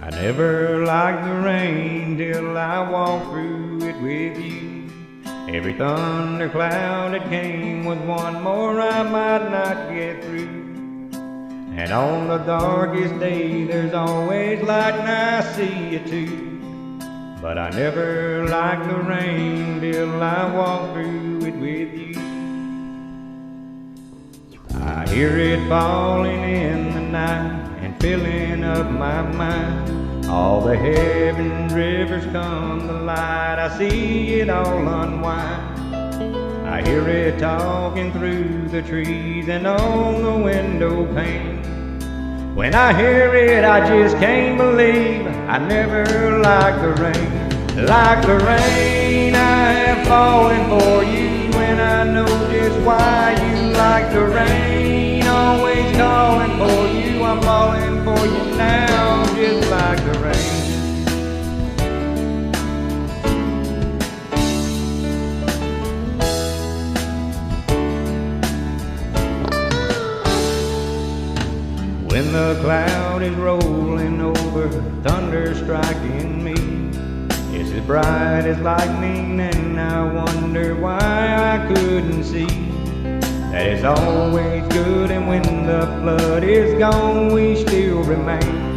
I never liked the rain till I walked through it with you. Every thundercloud that came was one more I might not get through. And on the darkest day there's always light and I see it too. But I never liked the rain till I walked through it with you. I hear it falling in the night and filling up my mind. All the heaven's rivers come to light, I see it all unwind. I hear it talking through the trees and on the window pane. When I hear it, I just can't believe I never liked the rain. Like the rain I have fallen for you, and I know just why you like the rain. Always calling for you, I'm falling for you now, just like the rain. When the cloud is rolling over, thunder striking me, it's as bright as lightning, and I wonder why I couldn't see that it's always good, and when the flood is gone, we still remain.